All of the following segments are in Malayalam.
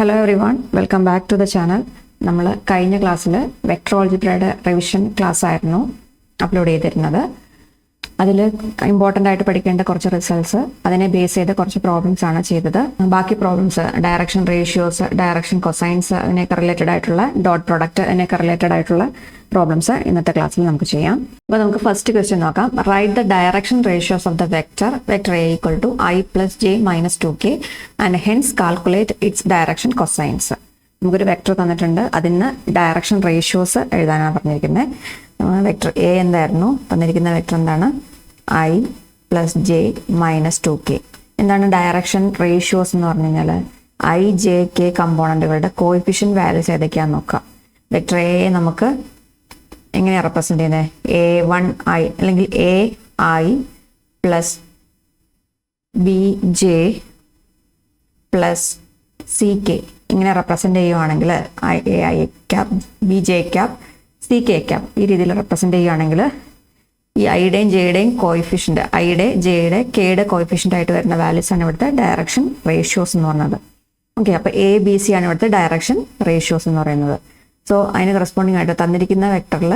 Hello everyone, welcome back to the channel. നമ്മൾ കഴിഞ്ഞ ക്ലാസ്സിൽ വെക്ടർ ഓൾജിബ്രയുടെ റിവിഷൻ ക്ലാസ് ആയിരുന്നു അപ്ലോഡ് ചെയ്തിരുന്നത്. അതിൽ ഇമ്പോർട്ടൻ്റ് ആയിട്ട് പഠിക്കേണ്ട കുറച്ച് റിസൾട്ട്സ്, അതിനെ ബേസ് ചെയ്ത് കുറച്ച് പ്രോബ്ലംസ് ആണ് ചെയ്തത്. ബാക്കി problems direction ratios, direction cosines, അതിനൊക്കെ റിലേറ്റഡ് ആയിട്ടുള്ള ഡോട്ട് പ്രൊഡക്റ്റ്, അതിനൊക്കെ റിലേറ്റഡ് ആയിട്ടുള്ള പ്രോബ്ലംസ് ഇന്നത്തെ ക്ലാസ്സിൽ നമുക്ക് ചെയ്യാം. അപ്പോൾ നമുക്ക് ഫസ്റ്റ് ക്വസ്റ്റ്യൻ നോക്കാം. Write the direction ratios of the vector A equal to I + j - 2k and hence calculate its direction cosines. നമുക്കൊരു വെക്ടർ തന്നിട്ടുണ്ട്, അതിന് ഡയറക്ഷൻ റേഷ്യോസ് എഴുതാനാണ് പറഞ്ഞിരിക്കുന്നത്. വെക്ടർ എ എന്തായിരുന്നു തന്നിരിക്കുന്ന? വെക്ടർ എന്താണ്? I + j - 2k. എന്താണ് ഡയറക്ഷൻ റേഷ്യോസ് എന്ന് പറഞ്ഞു കഴിഞ്ഞാൽ I, j, k കമ്പോണന്റുകളുടെ കോഎഫിഷ്യന്റ് വാല്യൂസ് ഏതൊക്കെയാണെന്ന് നോക്കാം. വെക്ടർ എ നമുക്ക് എങ്ങനെയാണ് റെപ്രസെന്റ് ചെയ്യുന്നത്? A1i അല്ലെങ്കിൽ AI + bj + ck ഇങ്ങനെ റെപ്രസെന്റ് ചെയ്യുവാണെങ്കിൽ AI cap bj cap ck cap ഈ രീതിയിൽ റെപ്രസെന്റ് ചെയ്യുവാണെങ്കിൽ ഈ ഐയുടെയും ജെയുടെയും കോയിഫിഷ്യന്റ്, ഐയുടെ ജെയുടെ കെയുടെ കോയിഫിഷ്യന്റ് ആയിട്ട് വരുന്ന വാല്യൂസ് ആണ് ഇവിടുത്തെ ഡയറക്ഷൻ റേഷ്യോസ് എന്ന് പറയുന്നത്. ഓക്കെ, അപ്പോൾ ABC ആണ് ഇവിടുത്തെ ഡയറക്ഷൻ റേഷ്യോസ് എന്ന് പറയുന്നത്. സോ അതിന് കറസ്പോണ്ടിങ് ആയിട്ട് തന്നിരിക്കുന്ന വെക്ടറിൽ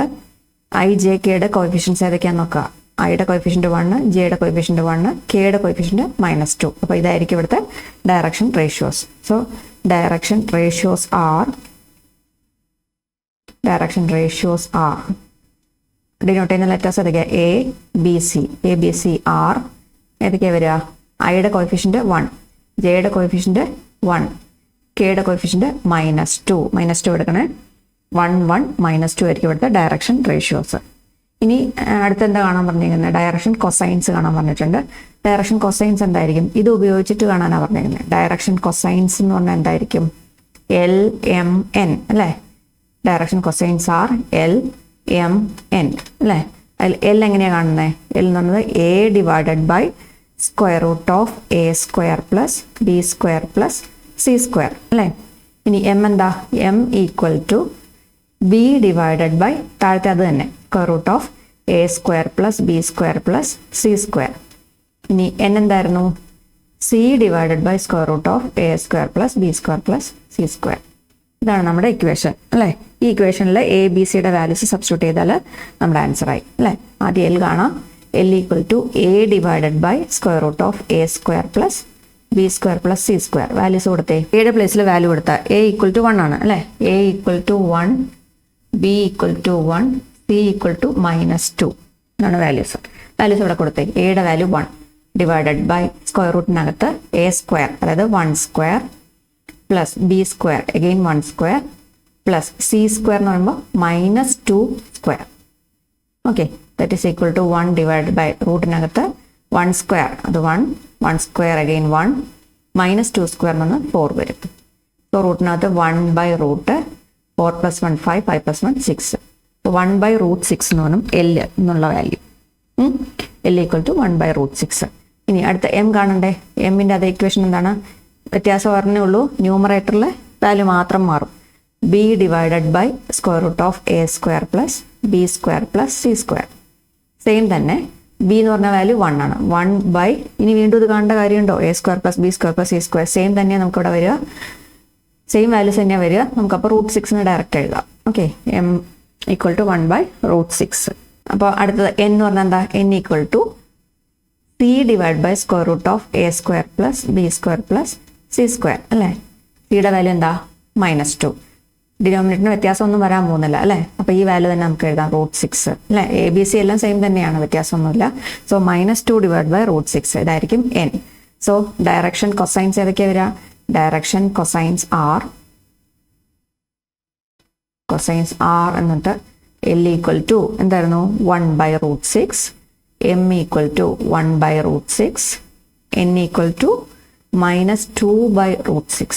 I, j, kയുടെ കോയിഫിഷ്യൻസ് ഏതൊക്കെയാണെന്ന് നോക്കുക. ഐയുടെ കോയിഫിഷ്യന്റ് 1, ജെയുടെ കോയിഫിഷ്യന്റ് 1, കെയുടെ കോയിഫിഷ്യന്റ് -2. അപ്പോൾ ഇതായിരിക്കും ഇവിടുത്തെ direction ratios. So direction ratios R denote ചെയ്യുന്ന ലെറ്റേഴ്സ് ഏതൊക്കെയാണ്? ABC ആർ ഏതൊക്കെയാണ് വരിക? ഐയുടെ കോയിഫിഷ്യന്റ് 1, ജെയുടെ കോയിഫിഷ്യന്റ് 1, കെയുടെ കോയിഫിഷ്യന്റ് -2 എടുക്കണേ. 1, 1, -2 ആയിരിക്കും ഇവിടുത്തെ ഡയറക്ഷൻ റേഷ്യോസ്. ഇനി അടുത്തെന്താ കാണാൻ പറഞ്ഞിരിക്കുന്നത്? ഡയറക്ഷൻ കൊസൈൻസ് കാണാൻ പറഞ്ഞിട്ടുണ്ട്. ഡയറക്ഷൻ കൊസൈൻസ് എന്തായിരിക്കും? ഇത് ഉപയോഗിച്ചിട്ട് കാണാനാണ് പറഞ്ഞിരിക്കുന്നത്. ഡയറക്ഷൻ കൊസൈൻസ് എന്ന് പറഞ്ഞാൽ എന്തായിരിക്കും? LMN അല്ലേ? ഡയറക്ഷൻ കൊസൈൻസ് ആർ LMN അല്ലേ? അതിൽ L എങ്ങനെയാണ് കാണുന്നത്? L എന്ന് പറഞ്ഞത് A/√√A² + B² + C² അല്ലേ? ഇനി M എന്താ? M = B / താഴത്തെ അത് തന്നെ √A² + B² + C². ഇനി N എന്തായിരുന്നു? C / √A² + B² + C². ഇതാണ് നമ്മുടെ ഇക്വേഷൻ അല്ലേ? ഈ ഇക്വേഷനിൽ ABCയുടെ വാല്യൂസ് സബ്സ്റ്റിറ്റ്യൂട്ട് ചെയ്താൽ നമ്മുടെ ആൻസർ ആയി അല്ലേ? ആദ്യം L കാണാം. L = A/ √A² + B² + C². Values കൊടുത്തേ. എയുടെ പ്ലേസിൽ വാല്യൂ കൊടുത്താൽ A = 1 ആണ് അല്ലേ? A = 1, B = 1, C = -2 എന്നാണ് വാല്യൂസ്. വാല്യൂസ് ഇവിടെ കൊടുത്തേ. എയുടെ വാല്യൂ 1 /√നകത്ത് A² അതായത് 1² + B² again 1² + C² എന്ന് പറയുമ്പോൾ -2². Okay, that is equal to 1 /√നകത്ത് 1² അത് 1, 1² again 1, -2² എന്ന് പറഞ്ഞാൽ 4 വരും. സോ റൂട്ടിനകത്ത് 1/√, 4 + 1 5, 5 + 1 6. 1/√6 എന്ന് പറഞ്ഞാൽ L എന്നുള്ള വാല്യൂ. L = 1/√6. ഇനി അടുത്ത M കാണണ്ടേ? എമ്മിൻ്റെ അതേ ഇക്വേഷൻ എന്താണ്? വ്യത്യാസം പറഞ്ഞേ ഉള്ളൂ, ന്യൂമറേറ്ററിൽ വാല്യൂ മാത്രം മാറും. B / √A² + B² + C². Same തന്നെ. B എന്ന് പറഞ്ഞ വാല്യൂ 1 ആണ്. 1 ഇനി വീണ്ടും ഇത് കാണേണ്ട കാര്യമുണ്ടോ? A² + B² + C². സെയിം തന്നെയാണ് നമുക്കിവിടെ വരിക. സെയിം വാല്യൂസ് തന്നെയാണ് വരിക. നമുക്കപ്പോൾ √6 ഡയറക്റ്റ് എഴുതാം. Okay, M = 1/√6. അപ്പോൾ അടുത്തത് N എന്ന് പറഞ്ഞാൽ എന്താ? N = C / √A² + B² + C² അല്ലേ? സിയുടെ വാല്യൂ എന്താ? -2. ഡിനോമിനേറ്ററിന് വ്യത്യാസമൊന്നും വരാൻ പോകുന്നില്ല അല്ലേ? അപ്പോൾ ഈ വാല്യൂ തന്നെ നമുക്ക് എഴുതാം √6 അല്ലേ? ABC എല്ലാം സെയിം തന്നെയാണ്, വ്യത്യാസമൊന്നുമില്ല. സോ -2 /√6 ഇതായിരിക്കും N. സോ ഡയറക്ഷൻ കൊസൈൻസ് ഏതൊക്കെയാണ് വരിക? ഡയറക്ഷൻ കൊസൈൻസ് R എന്നിട്ട് L = എന്തായിരുന്നു? 1/√6, M = 1/√6, N = -2/√6.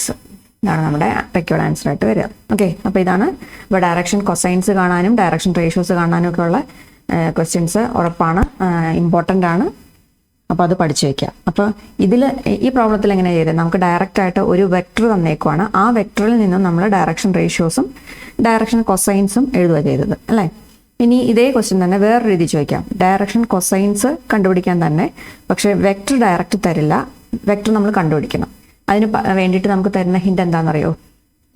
ഇതാണ് നമ്മുടെ റിക്വയർഡ് ആൻസർ ആയിട്ട് വരിക. ഓക്കെ, അപ്പോൾ ഇതാണ് ഇപ്പോൾ ഡയറക്ഷൻ കൊസൈൻസ് കാണാനും ഡയറക്ഷൻ റേഷ്യോസ് കാണാനും ഒക്കെ ഉള്ള ക്വസ്റ്റ്യൻസ് ഉറപ്പാണ്, ഇമ്പോർട്ടൻ്റ് ആണ്. അപ്പോൾ അത് പഠിച്ചു വയ്ക്കുക. അപ്പോൾ ഇതിൽ ഈ പ്രോബ്ലത്തിൽ എങ്ങനെ ചെയ്തത്? നമുക്ക് ഡയറക്റ്റ് ആയിട്ട് ഒരു വെക്ടർ തന്നേക്കുവാണ്. ആ വെക്ടറിൽ നിന്നും നമ്മൾ ഡയറക്ഷൻ റേഷ്യോസും ഡയറക്ഷൻ കൊസൈൻസും എഴുതുക ചെയ്തത് അല്ലേ? ഇനി ഇതേ ക്വസ്റ്റ്യൻ തന്നെ വേറെ രീതി ചോദിക്കാം. ഡയറക്ഷൻ കൊസൈൻസ് കണ്ടുപിടിക്കാൻ തന്നെ, പക്ഷേ വെക്ടർ ഡയറക്റ്റ് തരില്ല, വെക്ടർ നമ്മൾ കണ്ടുപിടിക്കണം. അതിന് വേണ്ടിയിട്ട് നമുക്ക് തരുന്ന ഹിൻറ്റ് എന്താണെന്നറിയോ?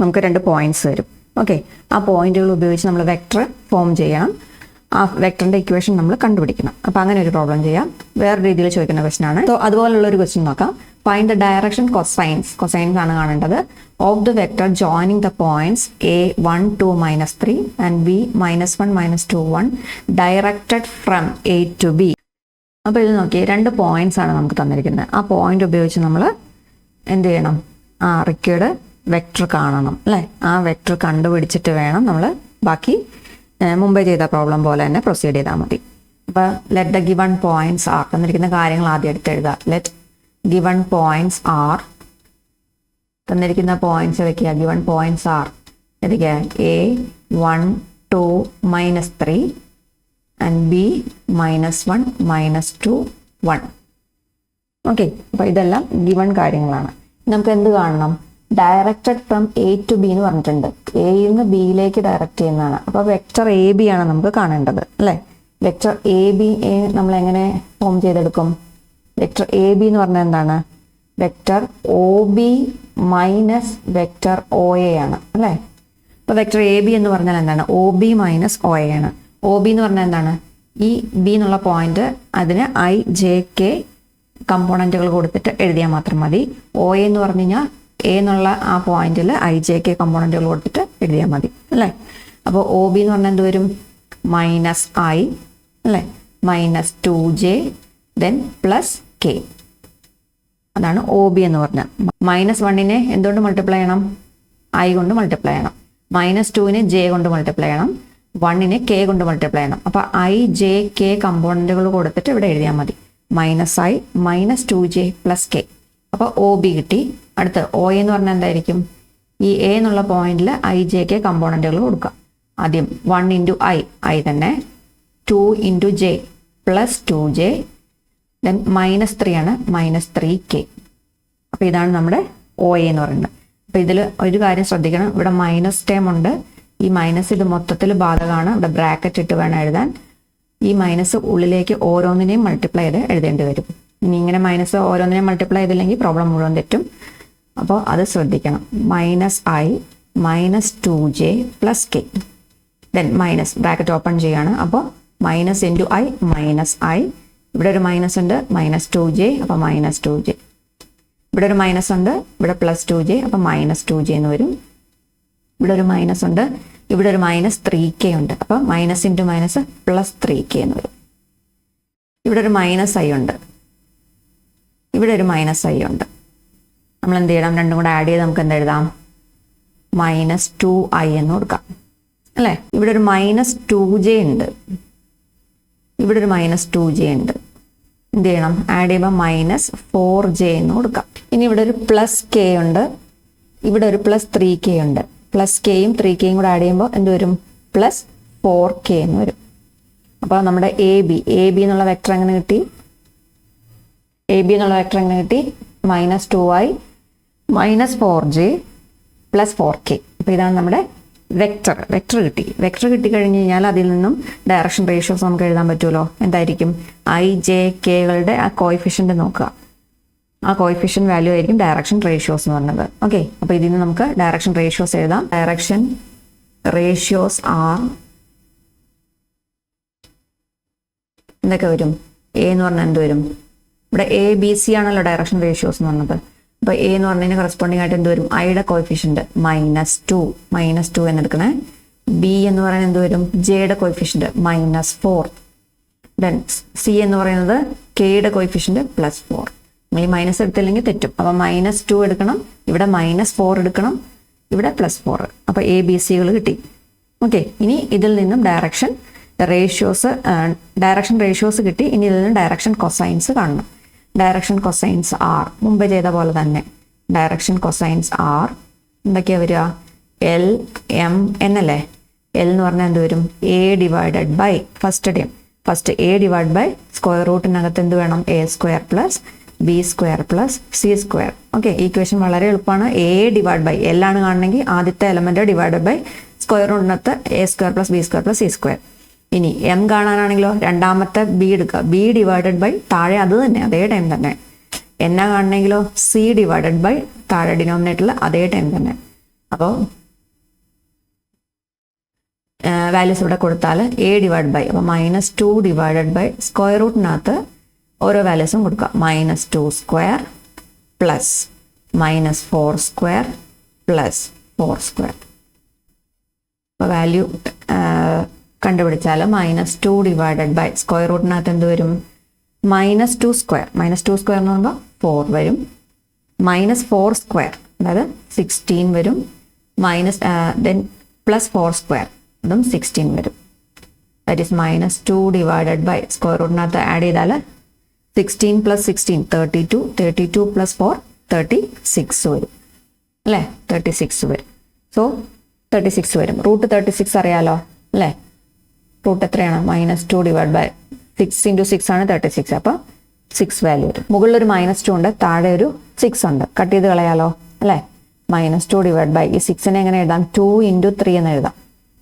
നമുക്ക് 2 പോയിന്റ്സ് തരും. ഓക്കെ, ആ പോയിന്റുകൾ ഉപയോഗിച്ച് നമ്മൾ വെക്ടർ ഫോം ചെയ്യണം. ആ വെക്ടറിന്റെ ഇക്വേഷൻ നമ്മൾ കണ്ടുപിടിക്കണം. അപ്പോൾ അങ്ങനെ ഒരു പ്രോബ്ലം ചെയ്യാം. വേറെ രീതിയിൽ ചോദിക്കുന്ന ക്വസ്റ്റൻ ആണ്. സോ അതുപോലുള്ള ഒരു ക്വസ്റ്റൻ നോക്കാം. ഫൈൻഡ് ദ ഡയറക്ഷൻ കൊസൈൻസ് ആണ് കാണേണ്ടത് of the vector joining the points a 1 2 -3 and b -1 -2 1 directed from a to b. അപ്പോൾ ഇത് നോക്കി 2 പോയിന്റ്സ് ആണ് നമുക്ക് തന്നിരിക്കുന്നത്. ആ പോയിന്റ് ഉപയോഗിച്ച് നമ്മൾ എന്ത് ചെയ്യണം? ആ റിക്വേർഡ് വെക്ടർ കാണണം അല്ലേ? ആ വെക്ടർ കണ്ടുപിടിച്ചിട്ട് വേണം നമ്മൾ ബാക്കി മുമ്പേ ചെയ്ത പ്രോബ്ലം പോലെ തന്നെ പ്രൊസീഡ് ചെയ്താൽ മതി. അപ്പോൾ let the given points R തന്നിരിക്കുന്ന കാര്യങ്ങൾ ആദ്യം എടുത്ത് എഴുതുക. ലെറ്റ് ഗിവൺ പോയിന്റ്സ് ആർ, തന്നിരിക്കുന്ന പോയിന്റ്സ് വെക്കുക. ഗിവൺ പോയിന്റ്സ് ആർ ഏതൊക്കെയാ? a 1 2 -3 and b -1 -2 1. ഓക്കെ, അപ്പോൾ ഇതെല്ലാം ഗിവൺ കാര്യങ്ങളാണ്. നമുക്ക് എന്ത് കാണണം? Directed from a to b എന്ന് പറഞ്ഞിട്ടുണ്ട്. എയിൽ നിന്ന് ബിയിലേക്ക് ഡയറക്റ്റ് ചെയ്യുന്നതാണ്. അപ്പോൾ വെക്ടർ എ ബി ആണ് നമുക്ക് കാണേണ്ടത് അല്ലേ? വെക്ടർ എ ബി നമ്മൾ എങ്ങനെ ഫോം ചെയ്തെടുക്കും? വെക്ടർ എ ബി എന്ന് പറഞ്ഞാൽ എന്താണ്? Vector O B minus vector O A ആണ് അല്ലേ? അപ്പോൾ വെക്ടർ എ ബി എന്ന് പറഞ്ഞാൽ എന്താണ്? O B minus O A ആണ്. ഒ ബി എന്ന് പറഞ്ഞാൽ എന്താണ്? ഈ ബി എന്നുള്ള പോയിന്റ് അതിന് i j k കമ്പോണൻറ്റുകൾ കൊടുത്തിട്ട് എഴുതിയാൽ മാത്രം മതി. ഒ എ എന്ന് പറഞ്ഞു കഴിഞ്ഞാൽ എ എന്നുള്ള ആ പോയിന്റിൽ i j k കമ്പോണൻറ്റുകൾ കൊടുത്തിട്ട് എഴുതിയാൽ മതി അല്ലേ? അപ്പോൾ ഒ ബി എന്ന് പറഞ്ഞാൽ എന്ത് വരും? -i അല്ലേ? -2j then +k. അതാണ് ഒ ബി എന്ന് പറഞ്ഞാൽ. -1നെ എന്തുകൊണ്ട് മൾട്ടിപ്ലൈ ചെയ്യണം? i കൊണ്ട് മൾട്ടിപ്ലൈ ചെയ്യണം. -2നെ j കൊണ്ട് മൾട്ടിപ്ലൈ ചെയ്യണം. 1നെ k കൊണ്ട് മൾട്ടിപ്ലൈ ചെയ്യണം. അപ്പോൾ i j k കമ്പോണൻറ്റുകൾ കൊടുത്തിട്ട് ഇവിടെ എഴുതിയാൽ മതി. -i -2j +k. അപ്പോൾ ഒ ബി കിട്ടി. അടുത്ത് ഒ എന്ന് പറഞ്ഞാൽ എന്തായിരിക്കും? ഈ എ എന്നുള്ള പോയിന്റിൽ i j k കമ്പോണൻറ്റുകൾ കൊടുക്കുക. ആദ്യം 1 × i തന്നെ, 2 × j +2j ദെൻ -3 ആണ് -3k. അപ്പോൾ ഇതാണ് നമ്മുടെ ഒ എ എന്ന് പറയുന്നത്. അപ്പോൾ ഇതിൽ ഒരു കാര്യം ശ്രദ്ധിക്കണം, ഇവിടെ മൈനസ് ടേം ഉണ്ട്. ഈ മൈനസ് ഇത് മൊത്തത്തിൽ ബാധകമാണ്. ഇവിടെ ബ്രാക്കറ്റ് ഇട്ട് വേണം എഴുതാൻ. ഈ മൈനസ് ഉള്ളിലേക്ക് ഓരോന്നിനെയും മൾട്ടിപ്ലൈ ചെയ്ത് എഴുതേണ്ടി വരും. ഇനി ഇങ്ങനെ മൈനസ് ഓരോന്നിനെയും മൾട്ടിപ്ലൈ ചെയ്തില്ലെങ്കിൽ പ്രോബ്ലം മുഴുവൻ തെറ്റും. അപ്പോൾ അത് ശ്രദ്ധിക്കണം. -i -2j +k then minus bracket open ചെയ്യാണ്. അപ്പോൾ -i -i, ഇവിടെ ഒരു മൈനസ് ഉണ്ട്, -2j, അപ്പോൾ -2j. ഇവിടെ ഒരു മൈനസ് ഉണ്ട്, ഇവിടെ +2j, അപ്പോൾ -2j എന്ന് വരും. ഇവിടെ ഒരു മൈനസ് ഉണ്ട്, ഇവിടെ ഒരു -3k ഉണ്ട്, അപ്പോൾ മൈനസ് ഇൻറ്റു മൈനസ് +3k എന്ന് വരും. ഇവിടെ ഒരു -i ഉണ്ട്, ഇവിടെ ഒരു -i ഉണ്ട്. നമ്മൾ എന്ത് ചെയ്യണം? രണ്ടും കൂടെ ആഡ് ചെയ്ത് നമുക്ക് എന്ത് എഴുതാം? -2i എന്ന് കൊടുക്കാം അല്ലേ? ഇവിടെ ഒരു -2j ഉണ്ട്, ഇവിടെ ഒരു -2j ഉണ്ട്. എന്ത് ചെയ്യണം? ആഡ് ചെയ്യുമ്പോൾ -4j എന്ന് കൊടുക്കാം. ഇനി ഇവിടെ ഒരു +k ഉണ്ട്, ഇവിടെ ഒരു +3k ഉണ്ട്. +kയും 3kയും കൂടെ ആഡ് ചെയ്യുമ്പോൾ എന്ത് വരും? +4k എന്ന് വരും. അപ്പോൾ നമ്മുടെ എ ബി എന്നുള്ള വെക്ടർ എങ്ങനെ കിട്ടി? -2i -4j +4k. അപ്പോൾ ഇതാണ് നമ്മുടെ വെക്ടർ കിട്ടി. വെക്ടർ കിട്ടിക്കഴിഞ്ഞ് കഴിഞ്ഞാൽ അതിൽ നിന്നും ഡയറക്ഷൻ റേഷ്യോസ് നമുക്ക് എഴുതാൻ പറ്റുമല്ലോ. എന്തായിരിക്കും? i j kകളുടെ ആ കോയിഫിഷ്യൻ്റ് നോക്കുക. ആ കോയിഫിഷ്യൻ്റ് വാല്യൂ ആയിരിക്കും ഡയറക്ഷൻ റേഷ്യോസ് എന്ന് പറഞ്ഞത്. ഓക്കെ, അപ്പോൾ ഇതിൽ നിന്ന് നമുക്ക് ഡയറക്ഷൻ റേഷ്യോസ് എഴുതാം. ഡയറക്ഷൻ റേഷ്യോസ് ആർ എന്തൊക്കെ വരും? എ എന്ന് പറഞ്ഞാൽ എന്ത് വരും? ഇവിടെ എ ബി സി ആണല്ലോ ഡയറക്ഷൻ റേഷ്യോസ് എന്ന് പറഞ്ഞത്. അപ്പോൾ എ എന്ന് പറഞ്ഞതിന് കറസ്പോണ്ടിങ് ആയിട്ട് എന്ത് വരും? ഐയുടെ കോയിഫിഷ്യൻ്റ് -2 എന്നെടുക്കണേ. ബി എന്ന് പറയുന്നത് എന്ത് വരും? ജെയുടെ കോയിഫിഷ്യൻ്റ് -4. ദെൻ സി എന്ന് പറയുന്നത് കെയുടെ കോയിഫിഷ്യൻ്റ് +4. നിങ്ങൾ ഈ മൈനസ് എടുത്തില്ലെങ്കിൽ തെറ്റും. അപ്പോൾ -2 എടുക്കണം, ഇവിടെ -4 എടുക്കണം, ഇവിടെ +4. അപ്പോൾ എ ബി സികൾ കിട്ടി. ഓക്കെ, ഇനി ഇതിൽ നിന്നും ഡയറക്ഷൻ റേഷ്യോസ് കിട്ടി. ഇനി ഇതിൽ നിന്ന് ഡയറക്ഷൻ കൊസൈൻസ് കാണണം. ഡയറക്ഷൻ കൊസൈൻസ് ആർ മുമ്പ് ചെയ്ത പോലെ തന്നെ. ഡയറക്ഷൻ കൊസൈൻസ് ആർ എന്തൊക്കെയാ വരിക? എൽ എം എന്നല്ലേ? എൽ എന്ന് പറഞ്ഞാൽ എന്ത് വരും? A divided by first a divide by square റൂട്ടിനകത്ത് എന്ത് വേണം? a² + b² + c². ഓക്കെ, ഈ ഇക്വേഷൻ വളരെ എളുപ്പമാണ്. എ ഡിവൈഡ് ബൈ എൽ ആണ് കാണണമെങ്കിൽ ആദ്യത്തെ എലമെന്റ് ഡിവൈഡഡ് ബൈ സ്ക്വയർ റൂട്ടിനകത്ത് a² + b² + c². ഇനി എം കാണാനാണെങ്കിലോ രണ്ടാമത്തെ ബി എടുക്കുക. ബി ഡിവൈഡഡ് ബൈ താഴെ അത് തന്നെ അതേ ടൈം തന്നെ എന്നാ കാണണമെങ്കിലോ സി ഡിവൈഡഡ് ബൈ താഴെ ഡിനോമിനേറ്ററിൽ അതേ 10 തന്നെ. അപ്പോൾ വാല്യൂസ് ഇവിടെ കൊടുത്താൽ എ ഡിവൈഡ് ബൈ, അപ്പോൾ -2 ഡിവൈഡഡ് ബൈ സ്ക്വയർ റൂട്ടിനകത്ത് ഓരോ വാല്യൂസും കൊടുക്കുക. -2 square plus -4 square plus 4 square. അപ്പോൾ വാല്യൂ കണ്ടുപിടിച്ചാൽ -2 ഡിവൈഡഡ് ബൈ സ്ക്വയർ റൂട്ടിനകത്ത് എന്ത് വരും? -2 സ്ക്വയർ. -2 സ്ക്വയർ എന്ന് പറയുമ്പോൾ 4 വരും. -4 സ്ക്വയർ അതായത് 16 വരും. ദെൻ +4 സ്ക്വയർ അതും 16 വരും. That is -2 divided by square റൂട്ടിനകത്ത് ആഡ് ചെയ്താൽ 16 + 16 32, 32 + 4 36 വരും അല്ലേ? 36 വരും. സോ 36 വരും. റൂട്ട് 36 അറിയാലോ അല്ലേ? റൂട്ട് എത്രയാണ്? -2 ഡിവൈഡ് ബൈ 6 × 6 ആണ് 36. അപ്പോൾ 6 വാല്യൂ വരും. മുകളിലൊരു -2 ഉണ്ട്, താഴെ ഒരു 6 ഉണ്ട്. കട്ട് ചെയ്ത് കളയാലോ അല്ലേ? -2 ഡിവൈഡ് ബൈ ഈ 6നെ എങ്ങനെ എഴുതാം? 2 × 3 എന്ന് എഴുതാം.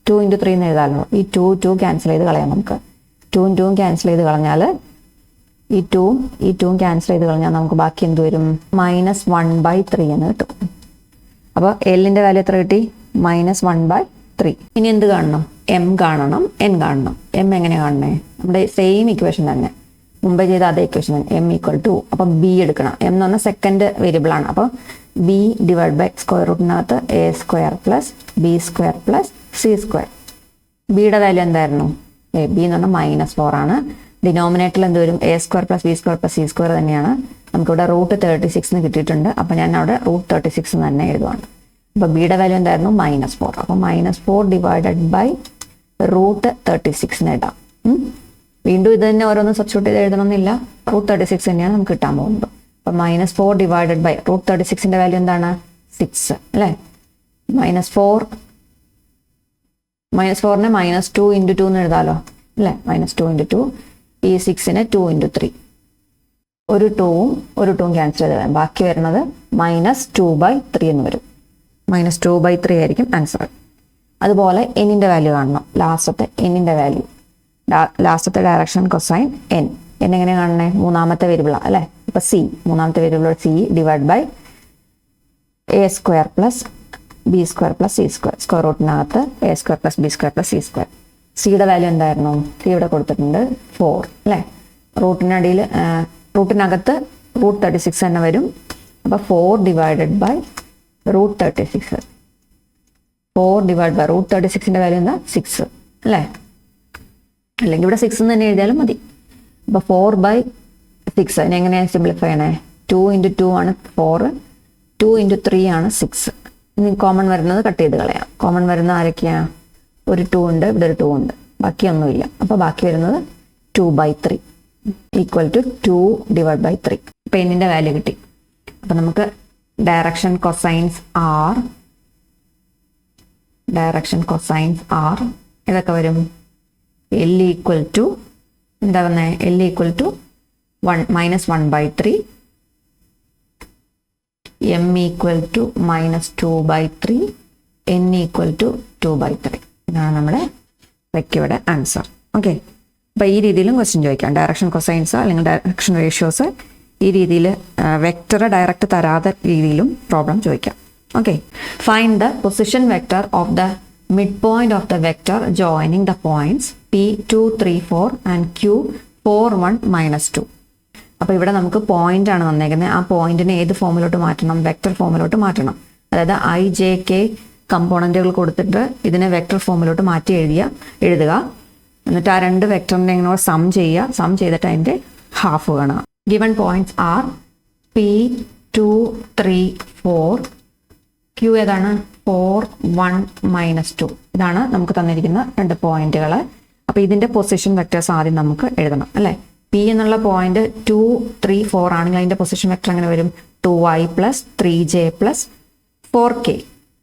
2 × 3 എന്ന് എഴുതാമല്ലോ. ഈ 2 ക്യാൻസൽ ചെയ്ത് കളയാം നമുക്ക്. 2 ക്യാൻസൽ ചെയ്ത് കളഞ്ഞാൽ ഈ 2 ക്യാൻസൽ ചെയ്ത് കളഞ്ഞാൽ നമുക്ക് ബാക്കി എന്ത് വരും? -1/3 എന്ന് കിട്ടും. അപ്പോൾ എല്ലിൻ്റെ വാല്യൂ എത്ര കിട്ടി? -1/3. ഇനി എന്ത് കാണണം? എം കാണണം, എൻ കാണണം. എം എങ്ങനെ കാണണേ? നമ്മുടെ സെയിം ഇക്വേഷൻ തന്നെ, മുമ്പേ ചെയ്ത അതേ ഇക്വേഷൻ തന്നെ. M = അപ്പം ബി എടുക്കണം. എം എന്ന് പറഞ്ഞാൽ സെക്കൻഡ് വേരിയബിൾ ആണ്. അപ്പോൾ ബി ഡിവൈഡ് ബൈ സ്ക്വയർ റൂട്ടിനകത്ത് a² + b² + c². ബിയുടെ വാല്യൂ എന്തായിരുന്നു? ബി എന്ന് പറഞ്ഞാൽ -4 ആണ്. ഡിനോമിനേറ്ററിൽ എന്ത് വരും? a² + b² + c² തന്നെയാണ്. നമുക്കിവിടെ റൂട്ട് 36 എന്ന് കിട്ടിയിട്ടുണ്ട്. അപ്പോൾ ഞാൻ അവിടെ റൂട്ട് 36 തന്നെ എഴുതുവാണ്. അപ്പോൾ ബിയുടെ വാല്യൂ എന്തായിരുന്നു? -4. അപ്പോൾ -4 ഡിവൈഡഡ് ബൈ റൂട്ട് 36 എഴുതാം. വീണ്ടും ഇത് തന്നെ ഓരോന്ന് സബ്സ്റ്റിറ്റ്യൂട്ട് ചെയ്ത് എഴുതണമെന്നില്ല. റൂട്ട് 36 തന്നെയാണ് നമുക്ക് കിട്ടാൻ പോകുന്നത്. അപ്പോൾ -4 ഡിവൈഡഡ് ബൈ റൂട്ട് 36ന്റെ വാല്യൂ എന്താണ്? 6 അല്ലേ? -4നെ -2 × 2 എന്ന് എഴുതാമല്ലോ അല്ലേ? -2 × 2. ഈ 6നെ 2 × 3. ഒരു 2ഉം ക്യാൻസൽ ചെയ്ത് കളയാം. ബാക്കി വരുന്നത് -2/3 എന്ന് വരും. -2/3 ആയിരിക്കും ആൻസർ. അതുപോലെ എന്നിൻ്റെ വാല്യൂ കാണണം. ലാസ്റ്റത്തെ എന്നിൻ്റെ വാല്യൂ, ലാസ്റ്റത്തെ ഡയറക്ഷൻ കൊസൈൻ എൻ. എന്നെങ്ങനെ കാണണേ? മൂന്നാമത്തെ വേരിയബിളാണ് അല്ലേ? അപ്പോൾ സി, മൂന്നാമത്തെ variable c divide by a² + b² + c². Square റൂട്ടിനകത്ത് a² + b² + c². സിയുടെ വാല്യൂ എന്തായിരുന്നു? സി ഇവിടെ കൊടുത്തിട്ടുണ്ട് 4 അല്ലേ? റൂട്ടിനകത്ത് റൂട്ട് 36 തന്നെ വരും. അപ്പോൾ 4 divided by root 36. 4 divide by root 36ന്റെ വാല്യൂ എന്താ? 6 അല്ലേ? അല്ലെങ്കിൽ ഇവിടെ 6 എന്ന് തന്നെ എഴുതിയാലും മതി. അപ്പോൾ 4/6 അതിനെ എങ്ങനെയാണ് സിംപ്ലിഫൈ ചെയ്യണേ? 2 × 2 ആണ് 4, 2 × 3 ആണ് 6. ഇനി കോമൺ വരുന്നത് കട്ട് ചെയ്ത് കളയാം. കോമൺ വരുന്ന ആരൊക്കെയാണ്? ഒരു 2 ഉണ്ട്, ഇവിടെ ഒരു 2 ഉണ്ട്, ബാക്കിയൊന്നുമില്ല. അപ്പോൾ ബാക്കി വരുന്നത് 2/3 = 2 ഡിവൈഡ് ബൈ 3. അപ്പോൾ എന്നിൻ്റെ വാല്യൂ കിട്ടി. അപ്പോൾ നമുക്ക് ഡയറക്ഷൻ കൊസൈൻസ് ആർ ഇതൊക്കെ വരും. L = എന്താ പറഞ്ഞത്? L = -1/3, M = -2/3, N = 2/3. ഇതാണ് നമ്മുടെ റെക്യൂർഡ് ആൻസർ. ഓക്കെ. അപ്പോൾ ഈ രീതിയിലും ക്വസ്റ്റ്യൻ ചോദിക്കാം. ഡയറക്ഷൻ കൊസൈൻസ് അല്ലെങ്കിൽ ഡയറക്ഷൻ റേഷ്യോസ് ഈ രീതിയിൽ വെക്ടർ ഡയറക്റ്റ് തരാത്ത രീതിയിലും പ്രോബ്ലം ചോദിക്കാം. Okay. Find the position vector of the mid point of the vector joining the points P2, 3, 4 and Q 4, 1, -2. അപ്പോൾ ഇവിടെ നമുക്ക് പോയിന്റ് ആണ് തന്നേക്കുന്നത്. ആ പോയിന്റിനെ ഏത് ഫോമിലോട്ട് മാറ്റണം? വെക്ടർ ഫോമിലോട്ട് മാറ്റണം. അതായത് IJK കമ്പോണന്റുകൾ കൊടുത്തിട്ട് ഇതിനെ വെക്ടർ ഫോമിലോട്ട് മാറ്റി എഴുതുക. എന്നിട്ട് ആ രണ്ട് വെക്ടറിനെ ഇങ്ങനെ സം ചെയ്യുക. സം ചെയ്തിട്ട് അതിൻ്റെ ഹാഫ് കാണുക. Given points R P2, 3, 4. Q ഏതാണ്? 4, 1, -2. ഇതാണ് നമുക്ക് തന്നിരിക്കുന്ന രണ്ട് പോയിന്റുകൾ. അപ്പോൾ ഇതിൻ്റെ പൊസിഷൻ വെക്ടേഴ്സ് ആദ്യം നമുക്ക് എഴുതണം അല്ലേ? P എന്നുള്ള പോയിന്റ് 2, 3, 4 ആണെങ്കിൽ അതിൻ്റെ പൊസിഷൻ വെക്ടർ എങ്ങനെ വരും? 2i + 3j + 4k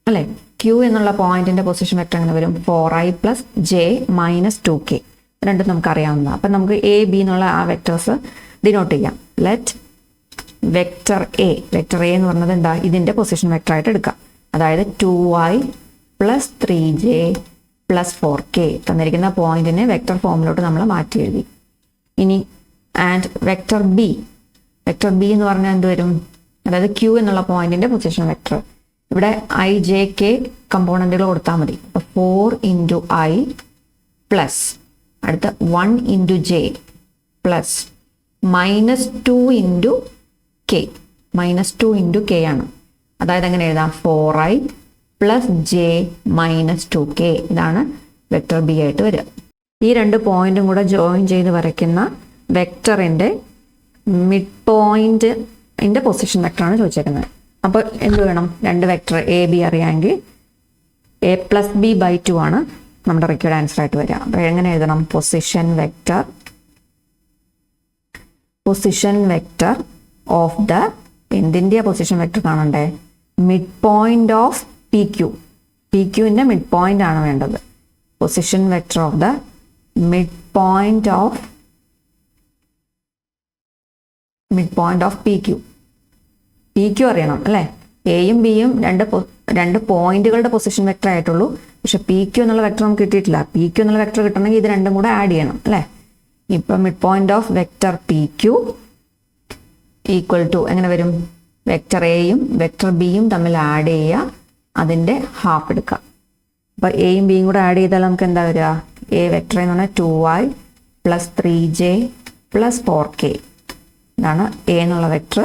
അല്ലേ? Q എന്നുള്ള പോയിന്റിന്റെ പൊസിഷൻ വെക്ടർ എങ്ങനെ വരും? 4i + j - 2k. രണ്ടും നമുക്ക് അറിയാവുന്നതാണ്. അപ്പം നമുക്ക് A, B എന്നുള്ള ആ വെക്ടേഴ്സ് ഡിനോട്ട് ചെയ്യാം. ലെറ്റ് വെക്ടർ A എന്ന് പറഞ്ഞത് എന്താ? ഇതിൻ്റെ പൊസിഷൻ വെക്ടർ ആയിട്ട് എടുക്കാം. അതായത് 2i + 3j + 4k തന്നിരിക്കുന്ന പോയിന്റിനെ വെക്ടർ ഫോമിലോട്ട് നമ്മൾ മാറ്റി എഴുതി. ഇനി and vector B vector B എന്ന് പറഞ്ഞാൽ എന്ത് വരും? അതായത് ക്യൂ എന്നുള്ള പോയിന്റിന്റെ പൊസിഷൻ വെക്ടർ. ഇവിടെ ഐ ജെ കെ കമ്പോണന്റുകൾ കൊടുത്താൽ മതി. അപ്പോൾ 4 ഇൻറ്റു ഐ പ്ലസ് അടുത്ത 1 into J plus -2 into K. -2 into K ആണ്. അതായത് എങ്ങനെ എഴുതാം? 4i plus j -2k. ഇതാണ് വെക്ടർ ബി ആയിട്ട് വരിക. ഈ രണ്ട് പോയിന്റും കൂടെ ജോയിൻ ചെയ്ത് വരയ്ക്കുന്ന വെക്ടറിന്റെ മിഡ് പോയിന്റിന്റെ പൊസിഷൻ വെക്ടറാണ് ചോദിച്ചേക്കുന്നത്. അപ്പോൾ എന്ത് വേണം? രണ്ട് വെക്ടർ എ ബി അറിയാമെങ്കിൽ a പ്ലസ് ബി ബൈ 2 ആണ് നമ്മുടെ റിക്വയർഡ് ആൻസർ ആയിട്ട് വരിക. അപ്പോൾ എങ്ങനെ എഴുതണം? പൊസിഷൻ വെക്ടർ ഓഫ് ദ എന്തിൻ്റെ പൊസിഷൻ വെക്ടർ കാണണ്ടേ? Mid point of p q. P ക്യുവിൻ്റെ മിഡ് പോയിന്റ് ആണ് വേണ്ടത്. Position vector of the mid point of p q. P q അറിയണം അല്ലേ? എയും ബിയും രണ്ട് പോയിന്റുകളുടെ പൊസിഷൻ വെക്ടർ ആയിട്ടുള്ളൂ. പക്ഷെ പി ക്യു എന്നുള്ള വെക്ടർ നമുക്ക് കിട്ടിയിട്ടില്ല. പി ക്യു എന്നുള്ള വെക്ടർ കിട്ടണമെങ്കിൽ ഇത് രണ്ടും കൂടെ ആഡ് ചെയ്യണം അല്ലേ? ഇപ്പം mid point of vector P Q equal to എങ്ങനെ വരും? വെക്ടർ എയും വെക്ടർ ബിയും തമ്മിൽ ആഡ് ചെയ്യുക, അതിൻ്റെ ഹാഫ് എടുക്കുക. അപ്പോൾ എയും ബിയും കൂടെ ആഡ് ചെയ്താൽ നമുക്ക് എന്താ വരിക? എ വെക്ടർ എന്ന് പറഞ്ഞാൽ 2i plus 3j plus 4k. ഇതാണ് എ എന്നുള്ള വെക്ടർ.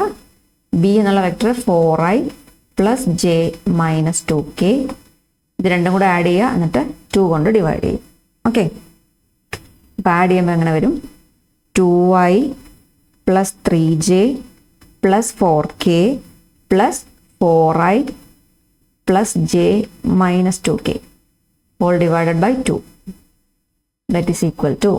ബി എന്നുള്ള vector 4i plus j -2k. ഇത് രണ്ടും കൂടെ ആഡ് ചെയ്യുക, എന്നിട്ട് 2 കൊണ്ട് ഡിവൈഡ് ചെയ്യും. ഓക്കെ, അപ്പോൾ ആഡ് ചെയ്യുമ്പോൾ എങ്ങനെ വരും? 2i plus 3j plus 4k plus 4i plus j -2k whole divided by 2. That is equal to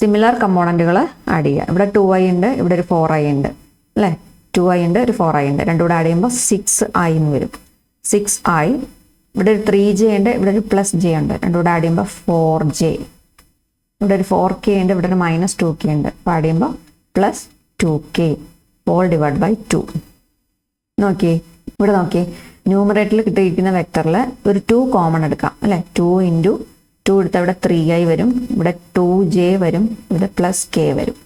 similar കമ്പോണൻറ്റുകൾ ആഡ് ചെയ്യുക. ഇവിടെ 2i ഉണ്ട്, ഇവിടെ ഒരു 4i ഉണ്ട് അല്ലേ? 2i ഉണ്ട്, ഒരു 4i ഉണ്ട്. രണ്ടും കൂടെ ആഡ് ചെയ്യുമ്പോൾ 6i എന്ന് വരും. 6i. ഇവിടെ ഒരു 3j ഉണ്ട്, ഇവിടെ ഒരു പ്ലസ് ജെ ഉണ്ട്. രണ്ടും കൂടെ ആഡ് ചെയ്യുമ്പോൾ 4j. ഇവിടെ ഒരു 4k ഉണ്ട്, ഇവിടെ ഒരു -2k ഉണ്ട്. അപ്പോൾ ആഡ് ചെയ്യുമ്പോൾ plus 2k whole divide by 2. നോക്കിയേ, ഇവിടെ നോക്കിയേ, ന്യൂമറേറ്ററിൽ കിട്ടിയിരിക്കുന്ന വെക്ടറിൽ ഒരു 2 കോമൺ എടുക്കാം അല്ലേ? 2 ഇൻറ്റു 2 എടുത്താൽ ഇവിടെ 3i വരും, ഇവിടെ 2j വരും, ഇവിടെ പ്ലസ് k വരും,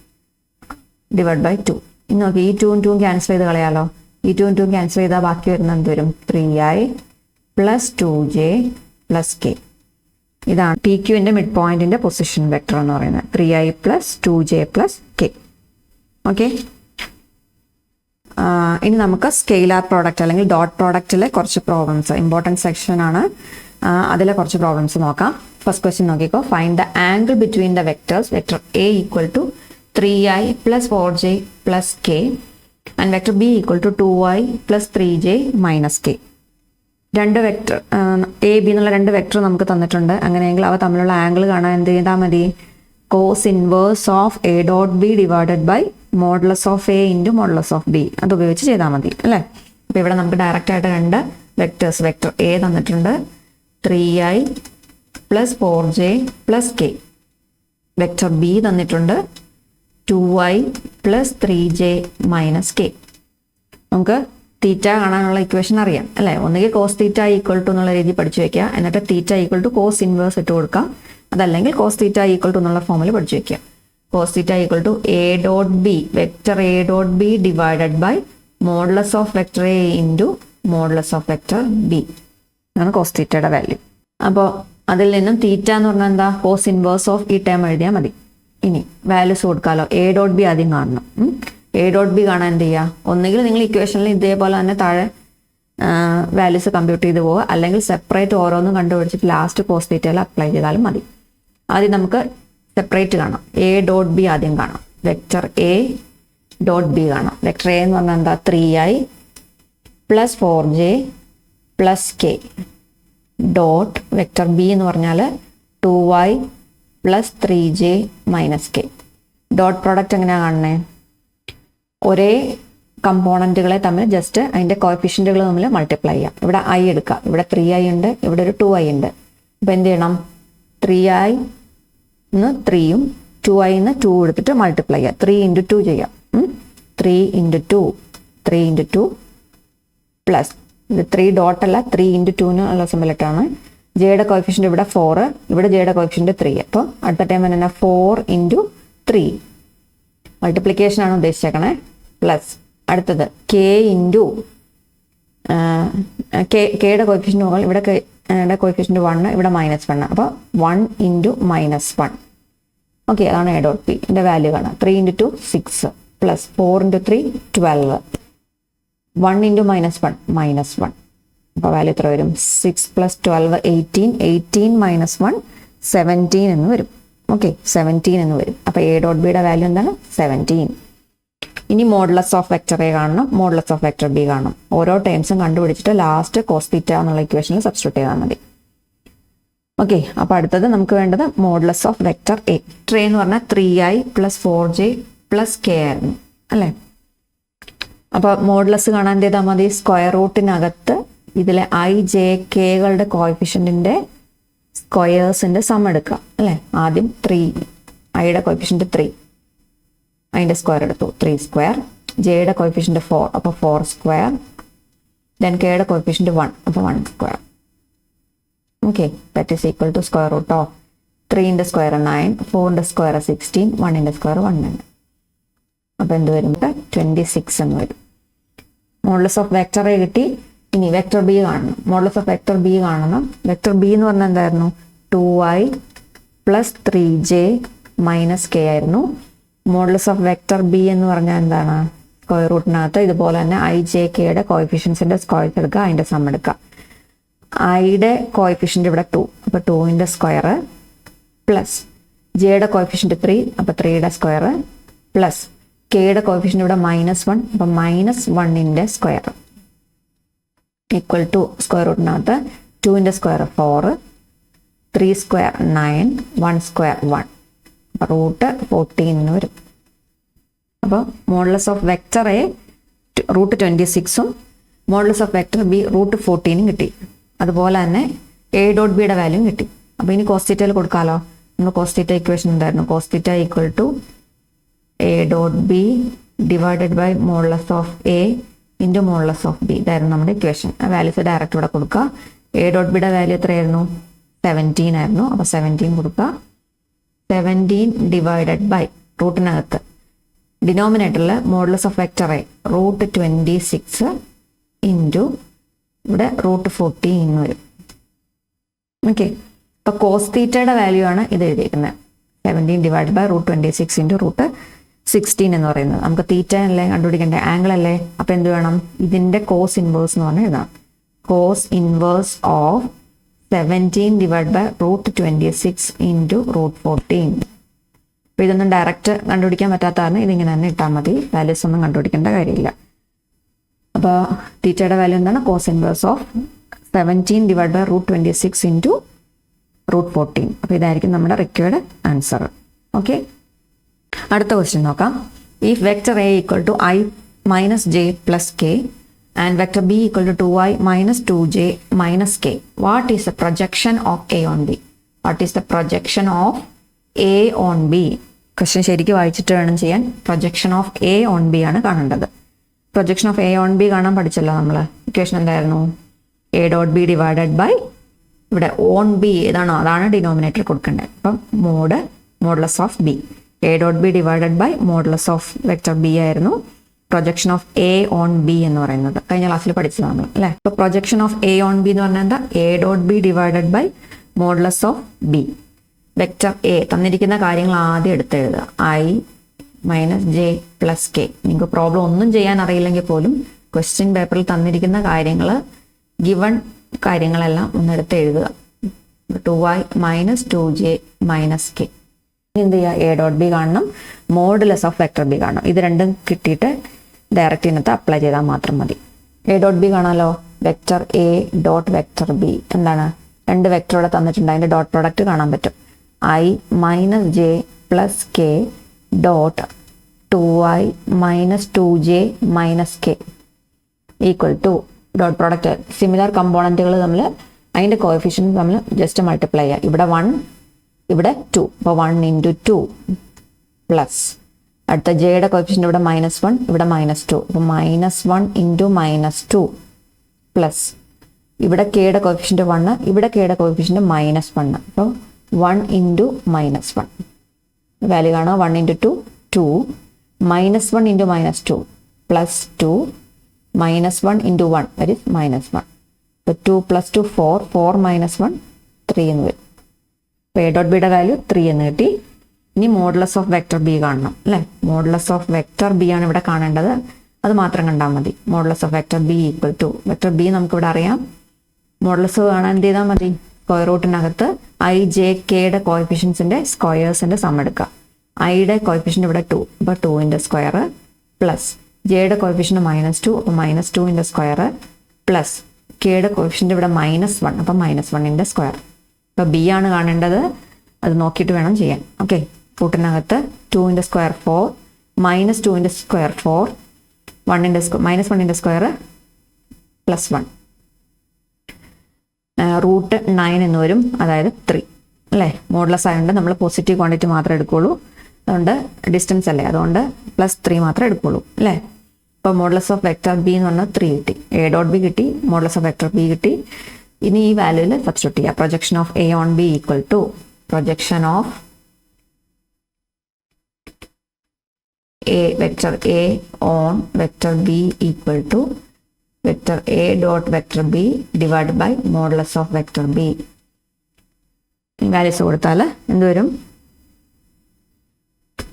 ഡിവൈഡ് ബൈ 2. ഇനി നോക്കി, ഈ 2 2 ക്യാൻസൽ ചെയ്ത് കളയാലോ. ഈ 2 2 ക്യാൻസൽ ചെയ്താൽ ബാക്കി വരുന്ന എന്ത് വരും? 3i plus 2j plus k. ഇതാണ് പി ക്യുവിൻ്റെ മിഡ് പോയിന്റിന്റെ പൊസിഷൻ വെക്ടർ എന്ന് പറയുന്നത്. 3i plus 2j plus k. Okay, ഇനി നമുക്ക് സ്കെയിലാർ പ്രോഡക്റ്റ് അല്ലെങ്കിൽ ഡോട്ട് പ്രോഡക്റ്റിലെ കുറച്ച് പ്രോബ്ലംസ്, ഇമ്പോർട്ടൻറ്റ് സെക്ഷൻ ആണ്, അതിലെ കുറച്ച് പ്രോബ്ലംസ് നോക്കാം. ഫസ്റ്റ് ക്വസ്റ്റ്യൻ നോക്കിക്കോ. Find the angle between the vectors vector A equal to 3i plus 4j plus k and vector B equal to 2i plus 3j minus k. രണ്ട് വെക്ടർ എ ബി എന്നുള്ള രണ്ട് വെക്ടർ നമുക്ക് തന്നിട്ടുണ്ട്. അങ്ങനെയെങ്കിൽ അവ തമ്മിലുള്ള ആംഗിൾ കാണാൻ എന്ത് ചെയ്താൽ മതി? Cos inverse of A dot B divided by modulus of A into modulus of B. അത് ഉപയോഗിച്ച് ചെയ്താൽ മതി അല്ലേ? അപ്പോൾ ഇവിടെ നമുക്ക് ഡയറക്റ്റ് ആയിട്ട് രണ്ട് വെക്ടേഴ്സ്, വെക്ടർ എ തന്നിട്ടുണ്ട് 3i plus 4j plus k. Vector B തന്നിട്ടുണ്ട് 2i plus 3j minus k. നമുക്ക് തീറ്റ കാണാനുള്ള ഇക്വേഷൻ അറിയാം അല്ലേ? ഒന്നുകിൽ കോസ് തീറ്റ ഈക്വൽ ടു എന്നുള്ള രീതി പഠിച്ചു വെക്കുക, എന്നിട്ട് theta equal to cos inverse ഇട്ട് കൊടുക്കാം. അതല്ലെങ്കിൽ കോസ് തീറ്റ ഈക്വൽ ടു എന്നുള്ള ഫോമിൽ പഠിച്ചു വെക്കുക. Cos theta equal to A dot B, vector A dot B divided by modulus of vector A into modulus of vector B ആണ് കോസ് തീറ്റയുടെ വാല്യൂ. അപ്പോൾ അതിൽ നിന്നും തീറ്റ എന്ന് പറഞ്ഞാൽ എന്താ? കോസ് ഇൻവേഴ്സ് ഓഫ് ഈ ടേം എഴുതിയാൽ മതി. ഇനി വാല്യൂസ് കൊടുക്കാമല്ലോ. എ ഡോട്ട് ബി ആദ്യം കാണണം. എ ഡോട്ട് ബി കാണാൻ എന്ത് ചെയ്യുക? ഒന്നുകിൽ നിങ്ങൾ ഇക്വേഷനിൽ ഇതേപോലെ തന്നെ താഴെ വാല്യൂസ് കമ്പ്യൂട്ട് ചെയ്ത് പോവുക, അല്ലെങ്കിൽ സെപ്പറേറ്റ് ഓരോന്നും കണ്ടുപിടിച്ചിട്ട് ലാസ്റ്റ് കോസ് തീറ്റയിൽ അപ്ലൈ ചെയ്താലും മതി. ആദ്യം നമുക്ക് സെപ്പറേറ്റ് കാണാം. എ ഡോട്ട് ബി ആദ്യം കാണാം. വെക്ടർ എ ഡോട്ട് ബി കാണാം. വെക്ടർ എ എന്ന് പറഞ്ഞാൽ എന്താ? 3i plus 4j plus k dot vector B എന്ന് പറഞ്ഞാൽ 2i plus 3j minus k. Dot product എങ്ങനെയാണ് കാണുന്നത്? ഒരേ കമ്പോണൻറ്റുകളെ തമ്മിൽ ജസ്റ്റ് അതിൻ്റെ കോഎഫിഷ്യൻറ്റുകൾ തമ്മിൽ മൾട്ടിപ്ലൈ ചെയ്യാം. ഇവിടെ i എടുക്കാം, ഇവിടെ 3i ഉണ്ട്, ഇവിടെ ഒരു 2i ഉണ്ട്. അപ്പോൾ എന്ത് ചെയ്യണം? 3i 3യും 2i 2 എടുത്തിട്ട് മൾട്ടിപ്ലൈ ചെയ്യാം. 3 ഇൻറ്റു 2 ചെയ്യാം. 3 ഇൻറ്റു 2 പ്ലസ് ഇത് 3 ഡോട്ടല്ല, 3 ഇൻറ്റു 2 ഉള്ള സിമ്പിളിട്ടാണ്. ജെയുടെ കോഎഫിഷ്യൻ്റ് ഇവിടെ 4, ഇവിടെ ജെയുടെ കോഎഫിഷ്യൻ്റ് 3. അപ്പോൾ അടുത്ത ടൈം തന്നെ 4 ഇൻറ്റു 3 മൾട്ടിപ്ലിക്കേഷൻ ആണ് ഉദ്ദേശിച്ചേക്കണേ. പ്ലസ് അടുത്തത് കെ ഇൻറ്റു കെയുടെ കോയിഫിഷ്യൻ്റ് മുകൾ ഇവിടെ കെയുടെ കോയിഫിഷ്യൻ്റ് 1, ഇവിടെ -1. അപ്പോൾ 1 ഇൻറ്റു -1. ഓക്കെ, അതാണ് എ ഡോട്ട് പി. ഇതിൻ്റെ വാല്യൂ കാണാം. 3 ഇൻറ്റു 2 6 പ്ലസ് 4 ഇൻറ്റു 3 12. 1 ഇൻറ്റു -1 -1. അപ്പോൾ വാല്യൂ എത്ര വരും? 6 പ്ലസ് 12 18. 18 -1 17 എന്ന് വരും. ഓക്കെ, 17 എന്ന് വരും. അപ്പോൾ എ ഡോട്ട് ബിയുടെ വാല്യൂ എന്താണ്? 17. ഇനി മോഡുലസ് ഓഫ് വെക്ടർ എ കാണണം, മോഡുലസ് ഓഫ് വെക്ടർ ബി കാണണം. ഓരോ ടേംസും കണ്ടുപിടിച്ചിട്ട് ലാസ്റ്റ് കോസ് തീറ്റ എന്നുള്ള ഇക്വേഷനിൽ സബ്സ്റ്റിറ്റ്യൂട്ട് ചെയ്താൽ മതി. ഓക്കെ, അപ്പോൾ അടുത്തത് നമുക്ക് വേണ്ടത് മോഡുലസ് ഓഫ് വെക്ടർ എ. ട്രേ എന്ന് പറഞ്ഞാൽ 3i + 4j + k ആയിരുന്നു അല്ലേ? അപ്പോൾ മോഡുലസ് കാണാൻ എന്ത് ചെയ്താൽ മതി? സ്ക്വയർ റൂട്ടിനകത്ത് ഇതിലെ i j kകളുടെ കോയിഫിഷ്യൻറ്റിൻ്റെ സ്ക്വയേഴ്സിൻ്റെ സം എടുക്കുക അല്ലേ? ആദ്യം 3, ഐയുടെ കോയിഫിഷ്യൻറ്റ് 3, അതിൻ്റെ സ്ക്വയർ എടുത്തു 3 സ്ക്വയർ. ജെയുടെ കോയിഫിഷ്യൻറ്റ് 4, അപ്പോൾ 4 സ്ക്വയർ. ദെൻ കെയുടെ കോയിഫിഷ്യൻറ്റ് 1, അപ്പോൾ 1 square. Okay, that is equal to square root of 3ൻ്റെ സ്ക്വയർ 9, 4ൻ്റെ സ്ക്വയർ 16, 1ൻ്റെ സ്ക്വയർ 1 ആണ്. അപ്പോൾ എന്ത് വരും? 26 എന്ന് വരും. മോഡുലസ് ഓഫ് വെക്ടർ എ കിട്ടി. ഇനി വെക്ടർ ബി കാണണം. മോഡുലസ് ഓഫ് വെക്ടർ ബി കാണണം. വെക്ടർ ബി എന്ന് പറഞ്ഞാൽ എന്തായിരുന്നു? 2i + 3j - k ആയിരുന്നു. മോഡുലസ് ഓഫ് വെക്ടർ ബി എന്ന് പറഞ്ഞാൽ എന്താണ്? സ്ക്വയർ റൂട്ടിനകത്ത് ഇതുപോലെ തന്നെ i j kയുടെ കോയിഫിഷ്യൻസിൻ്റെ സ്ക്വയർ എടുക്കുക, അതിൻ്റെ സം എടുക്കുക. ഐയുടെ കോയിഫിഷ്യൻ്റ് ഇവിടെ 2, അപ്പോൾ 2ൻ്റെ സ്ക്വയർ പ്ലസ് ജെയുടെ കോയിഫിഷ്യൻറ്റ് 3, അപ്പോൾ 3യുടെ സ്ക്വയർ പ്ലസ് കെയുടെ കോയിഫിഷ്യൻ്റ് ഇവിടെ -1, അപ്പോൾ -1ൻ്റെ സ്ക്വയർ ഈക്വൽ ടു സ്ക്വയർ റൂട്ടിനകത്ത് 2ൻ്റെ സ്ക്വയർ 4, 3 സ്ക്വയർ 9, 1 സ്ക്വയർ 1, അപ്പോൾ റൂട്ട് 14 എന്ന് വരും. അപ്പോൾ modulus of vector A root 26ഉം modulus of vector b root 14ഉം കിട്ടി. അതുപോലെ തന്നെ എ ഡോട്ട് ബിയുടെ വാല്യൂം കിട്ടി. അപ്പോൾ ഇനി കോസ് തീറ്റയിൽ കൊടുക്കാമല്ലോ. നമ്മൾ കോസ് തീറ്റ ഇക്വേഷൻ എന്തായിരുന്നു? Cos theta equal to A dot B divided by modulus of A into modulus of B. ഇതായിരുന്നു നമ്മുടെ ഇക്വേഷൻ. ആ വാല്യൂസ് ഡയറക്റ്റ് ഇവിടെ കൊടുക്കുക. എ ഡോട്ട് ബിയുടെ വാല്യൂ എത്രയായിരുന്നു? 17 ആയിരുന്നു. അപ്പോൾ 17 കൊടുക്കുക. 17 ഡിവൈഡഡ് ബൈ റൂട്ടിനകത്ത് ഡിനോമിനേറ്ററിൽ modulus of vector A root 26 into ഇവിടെ റൂട്ട് 14 എന്ന് വരും. ഓക്കെ, അപ്പോൾ കോസ് തീറ്റയുടെ വാല്യൂ ആണ് ഇത് എഴുതിയിരിക്കുന്നത്. 17 divide by root 26 into root 16 എന്ന് പറയുന്നത്. നമുക്ക് തീറ്റ അല്ലേ കണ്ടുപിടിക്കേണ്ട, ആംഗിൾ അല്ലേ? അപ്പോൾ എന്ത് വേണം? ഇതിൻ്റെ കോസ് ഇൻവേഴ്സ് എന്ന് പറഞ്ഞാൽ എഴുതാം. Cos inverse of 17 divide by root 26 into root 14. അപ്പോൾ ഇതൊന്നും ഡയറക്റ്റ് കണ്ടുപിടിക്കാൻ പറ്റാത്ത കാരണം ഇതിങ്ങനെ തന്നെ ഇട്ടാൽ മതി. വാല്യൂസ് ഒന്നും കണ്ടുപിടിക്കേണ്ട കാര്യമില്ല. അപ്പോൾ തീറ്റയുടെ വാല്യൂ എന്താണ്? Cos inverse of 17 divide by root 26 into root 14. അപ്പോൾ ഇതായിരിക്കും നമ്മുടെ റിക്വയർഡ് ആൻസർ. ഓക്കെ, അടുത്ത ക്വസ്റ്റ്യൻ നോക്കാം. If vector A equal to i - j + k and vector b equal to 2i - 2j - k, what is the projection of a on b? What is the projection of a on b? Question ശരിക്കും വായിച്ചിട്ട് വേണം ചെയ്യാൻ. Projection of A on b ആണ് കാണേണ്ടത്. Projection of A on b കാണാൻ പഠിച്ചല്ലോ നമ്മൾ. ഇക്വേഷൻ എന്തായിരുന്നു? A dot B divided by ഇവിടെ ഓൺ ബി ഏതാണോ അതാണ് ഡിനോമിനേറ്റർ കൊടുക്കേണ്ടത്. അപ്പം modulus of b, a dot B divided by modulus of vector b ആയിരുന്നു projection of A on b എന്ന് പറയുന്നത്. കഴിഞ്ഞ ക്ലാസ്സിൽ പഠിച്ചതാണ് അല്ലേ? അപ്പോൾ projection of A on b എന്ന് പറഞ്ഞാൽ എന്താ? A dot B divided by modulus of B. Vector A തന്നിരിക്കുന്ന കാര്യങ്ങൾ ആദ്യം എടുത്തെഴുതുക. i - j + k. നിങ്ങൾക്ക് പ്രോബ്ലം ഒന്നും ചെയ്യാൻ അറിയില്ലെങ്കിൽ പോലും ക്വസ്റ്റ്യൻ പേപ്പറിൽ തന്നിരിക്കുന്ന കാര്യങ്ങൾ ഗിവൺ കാര്യങ്ങളെല്ലാം ഒന്നെടുത്ത് എഴുതുക. 2i - 2j - k. എന്ത് ചെയ്യുക? എ ഡോട്ട് ബി കാണണം, മോഡുലസ് ഓഫ് വെക്ടർ ബി കാണണം. ഇത് രണ്ടും കിട്ടിയിട്ട് ഡയറക്റ്റ് ഇതിനകത്ത് അപ്ലൈ ചെയ്താൽ മാത്രം മതി. എ ഡോട്ട് ബി കാണാമല്ലോ. Vector A dot vector B എന്താണ്? രണ്ട് വെക്ടർ ഇവിടെ തന്നിട്ടുണ്ട്, അതിൻ്റെ ഡോട്ട് പ്രോഡക്റ്റ് കാണാൻ പറ്റും. i - j + k dot 2i - 2j - k equal to dot product similar കമ്പോണൻറ്റുകൾ തമ്മിൽ അതിൻ്റെ കോഎഫിഷ്യൻറ്റ് തമ്മിൽ ജസ്റ്റ് മൾട്ടിപ്ലൈ ചെയ്യുക. ഇവിടെ 1 ഇവിടെ 2, അപ്പോൾ 1 ഇൻറ്റു 2 പ്ലസ് അടുത്ത ജെയുടെ കോഎഫിഷ്യൻറ്റ് ഇവിടെ -1 ഇവിടെ -2, അപ്പോൾ -1 ഇൻറ്റു -2 പ്ലസ് ഇവിടെ കെയുടെ കോഎഫിഷ്യൻറ്റ് 1 ഇവിടെ കെയുടെ കോഎഫിഷ്യൻറ്റ് -1, അപ്പോൾ 1 ഇൻറ്റു -1 വാല്യൂ കാണുക. 1 into 2 2 -1 into -2 plus 2 minus 1 into 1 that is minus 1. അപ്പോൾ 2 പ്ലസ് 2 4, 4 മൈനസ് 1 3 എന്ന് വരും. അപ്പോൾ എ ഡോട്ട് ബിയുടെ വാല്യൂ 3 എന്ന് കിട്ടി. ഇനി മോഡുലസ് ഓഫ് വെക്ടർ ബി കാണണം അല്ലേ. മോഡുലസ് ഓഫ് വെക്ടർ ബി ആണ് ഇവിടെ കാണേണ്ടത്. അത് മാത്രം കണ്ടാൽ മതി. Modulus of vector B equal to vector B നമുക്കിവിടെ അറിയാം. മോഡുലസ് കാണാൻ എന്ത് ചെയ്താൽ മതി? സ്ക്വയർ റൂട്ടിനകത്ത് ഐ ജെ കെയുടെ കോഎഫിഷ്യൻസിൻ്റെ സ്ക്വയേഴ്സിൻ്റെ സം എടുക്കുക. ഐയുടെ കോഎഫിഷ്യൻ്റ് ഇവിടെ 2, അപ്പോൾ 2ൻ്റെ സ്ക്വയർ പ്ലസ് ജെയുടെ കോഎഫിഷ്യൻ്റ് -2, അപ്പോൾ -2ൻ്റെ സ്ക്വയർ പ്ലസ് കെയുടെ കോഎഫിഷ്യൻ്റ് ഇവിടെ -1, അപ്പോൾ -1ൻ്റെ സ്ക്വയർ. അപ്പോൾ ബി ആണ് കാണേണ്ടത്. അത് നോക്കിയിട്ട് വേണം ചെയ്യാൻ. ഓക്കെ, റൂട്ടിനകത്ത് 2ൻ്റെ സ്ക്വയർ 4, -2ൻ്റെ സ്ക്വയർ 4, -1ൻ്റെ സ്ക്വയർ +1, റൂട്ട് 9 എന്ന് വരും, അതായത് 3 അല്ലേ. മോഡുലസ് ആയതുകൊണ്ട് നമ്മൾ പോസിറ്റീവ് ക്വാണ്ടിറ്റി മാത്രമേ എടുക്കുകയുള്ളൂ. അതുകൊണ്ട് ഡിസ്റ്റൻസ് അല്ലേ, അതുകൊണ്ട് +3 മാത്രമേ എടുക്കുകയുള്ളൂ അല്ലേ. അപ്പോൾ മോഡുലസ് ഓഫ് വെക്ടർ ബി എന്ന് പറഞ്ഞാൽ 3 കിട്ടി. എ ഡോട്ട് ബി കിട്ടി, മോഡുലസ് ഓഫ് വെക്ടർ ബി കിട്ടി. ഇനി ഈ വാല്യൂവിൽ സബ്സ്റ്റിറ്റ്യൂട്ട് ചെയ്യുക. Projection of A on B equal to projection of A vector A on vector B equal to vector A dot vector B divide by modulus of vector B. Values കൊടുത്താൽ എന്ത് വരും?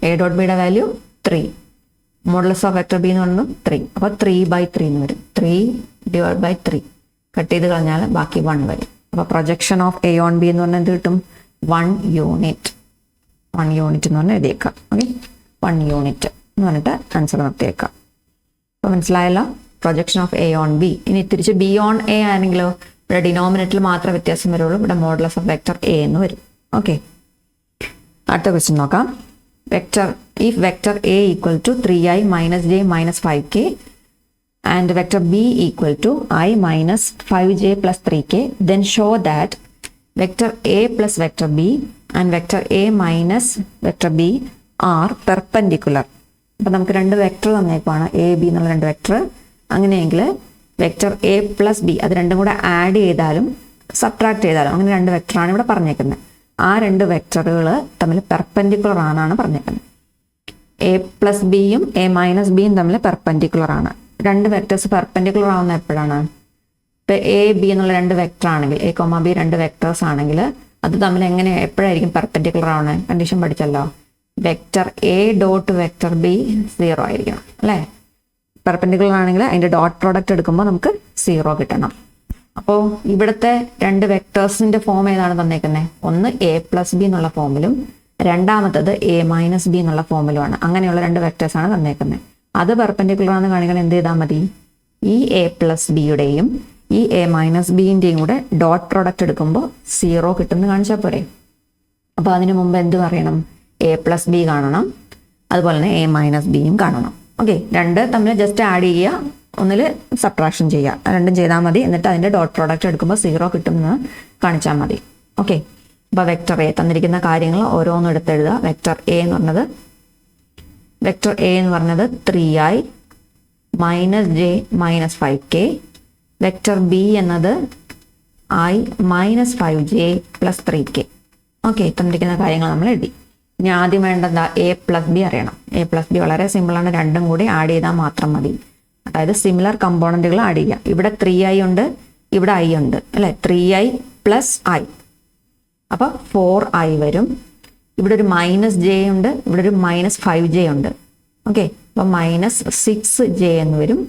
എ ഡോട്ട് ബിയുടെ value 3, modulus of vector B എന്ന് പറയുന്നത് 3, അപ്പോൾ 3/3 എന്ന് വരും. 3 ഡിവൈഡ് ബൈ 3 കട്ട് ചെയ്ത് കളഞ്ഞാൽ ബാക്കി 1 വരും. അപ്പോൾ projection of A on b എന്ന് പറഞ്ഞാൽ എന്ത് കിട്ടും? 1 യൂണിറ്റ്. 1 യൂണിറ്റ് എന്ന് പറഞ്ഞാൽ എഴുതിയേക്കാം. ഓക്കെ, 1 യൂണിറ്റ് എന്ന് പറഞ്ഞിട്ട് ആൻസർ നിർത്തിയേക്കാം. അപ്പോൾ മനസ്സിലായല്ലോ projection of A on B. ഇനി തിരിച്ച് ബി ഓൺ എ ആണെങ്കിലോ ഇവിടെ ഡിനോമിനേറ്ററിൽ മാത്രമേ വ്യത്യാസം വരുള്ളൂ. ഇവിടെ മോഡുലസ് ഓഫ് വെക്ടർ എ എന്ന് വരും. ഓക്കെ, അടുത്ത ക്വസ്റ്റ്യൻ നോക്കാം. Vector if vector a equal to 3i minus j minus 5k and vector b equal to I minus 5j plus 3k, then show that vector a plus vector b and vector a minus vector b are perpendicular. അപ്പോൾ നമുക്ക് രണ്ട് വെക്ടർ തന്നേക്കുവാണ്, എ ബി എന്നുള്ള രണ്ട് വെക്ടർ. അങ്ങനെയെങ്കിൽ വെക്ടർ എ പ്ലസ് ബി അത് രണ്ടും കൂടെ ആഡ് ചെയ്താലും സബ്ട്രാക്ട് ചെയ്താലും അങ്ങനെ രണ്ട് വെക്ടറാണ് ഇവിടെ പറഞ്ഞേക്കുന്നത്. ആ രണ്ട് വെക്ടറുകൾ തമ്മിൽ പെർപെൻഡിക്കുലർ ആണെന്നാണ് പറഞ്ഞേക്കുന്നത്. എ പ്ലസ് ബിയും എ മൈനസ് ബിയും തമ്മിൽ പെർപെൻഡിക്കുലർ ആണ്. രണ്ട് വെക്ടേഴ്സ് പെർപെൻഡിക്കുലർ ആവുന്ന എപ്പോഴാണ്? ഇപ്പം എ ബി എന്നുള്ള രണ്ട് വെക്ടർ ആണെങ്കിൽ, എ കോമ ബി രണ്ട് വെക്ടേഴ്സ് ആണെങ്കിൽ അത് തമ്മിൽ എങ്ങനെ എപ്പോഴായിരിക്കും പെർപെൻഡിക്കുലർ ആവുന്നത്? കണ്ടീഷൻ പഠിച്ചല്ലോ. Vector A dot vector b 0 ആയിരിക്കണം അല്ലേ. പെർപെൻഡിക്കുലർ ആണെങ്കിൽ അതിൻ്റെ ഡോട്ട് പ്രോഡക്റ്റ് എടുക്കുമ്പോൾ നമുക്ക് 0 കിട്ടണം. അപ്പോൾ ഇവിടുത്തെ രണ്ട് വെക്ടേഴ്സിൻ്റെ ഫോം ഏതാണ് തന്നേക്കുന്നത്? ഒന്ന് എ പ്ലസ് ബി എന്നുള്ള ഫോമിലും രണ്ടാമത്തത് എ മൈനസ് ബി എന്നുള്ള ഫോമിലുമാണ്. അങ്ങനെയുള്ള രണ്ട് വെക്ടേഴ്സാണ് തന്നേക്കുന്നത്. അത് പെർപെൻഡിക്കുലർ ആണെന്ന് കാണിക്കാൻ എന്ത് ചെയ്താൽ മതി? ഈ എ പ്ലസ് ബിയുടെയും ഈ എ മൈനസ് ബിൻ്റെയും കൂടെ ഡോട്ട് പ്രോഡക്റ്റ് എടുക്കുമ്പോൾ 0 കിട്ടുമെന്ന് കാണിച്ചാൽ പോരെ. അപ്പോൾ അതിന് മുമ്പ് എന്ത് പറയണം? എ പ്ലസ് ബി കാണണം, അതുപോലെ തന്നെ എ മൈനസ് ബിയും കാണണം. ഓക്കെ, രണ്ട് തമ്മിൽ ജസ്റ്റ് ആഡ് ചെയ്യുക, ഒന്നിൽ സബ്ട്രാക്ഷൻ ചെയ്യുക, രണ്ടും ചെയ്താൽ മതി. എന്നിട്ട് അതിൻ്റെ ഡോട്ട് പ്രോഡക്റ്റ് എടുക്കുമ്പോൾ 0 കിട്ടുമെന്ന് കാണിച്ചാൽ മതി. ഓക്കെ, അപ്പോൾ വെക്ടർ എ തന്നിരിക്കുന്ന കാര്യങ്ങൾ ഓരോന്നും എടുത്തെഴുതുക. വെക്ടർ എ എന്ന് പറഞ്ഞത് 3i minus J minus 5k. Vector B എന്നത് i minus 5j plus 3k. Okay, തന്നിരിക്കുന്ന കാര്യങ്ങൾ നമ്മൾ എഴുതി. ഇനി ആദ്യം വേണ്ടത് എ പ്ലസ് ബി അറിയണം. എ പ്ലസ് ബി വളരെ സിമ്പിളാണ്, രണ്ടും കൂടി ആഡ് ചെയ്താൽ മാത്രം മതി. അതായത് സിമിലർ കമ്പോണൻറ്റുകൾ ആഡ് ചെയ്യാം. ഇവിടെ 3i ഉണ്ട്, ഇവിടെ i ഉണ്ട് അല്ലേ. 3i പ്ലസ് i, അപ്പോൾ 4i വരും. ഇവിടെ ഒരു മൈനസ് ജെ ഉണ്ട്, ഇവിടെ ഒരു മൈനസ് 5j ഉണ്ട്. ഓക്കെ, അപ്പോൾ മൈനസ് 6j എന്ന് വരും.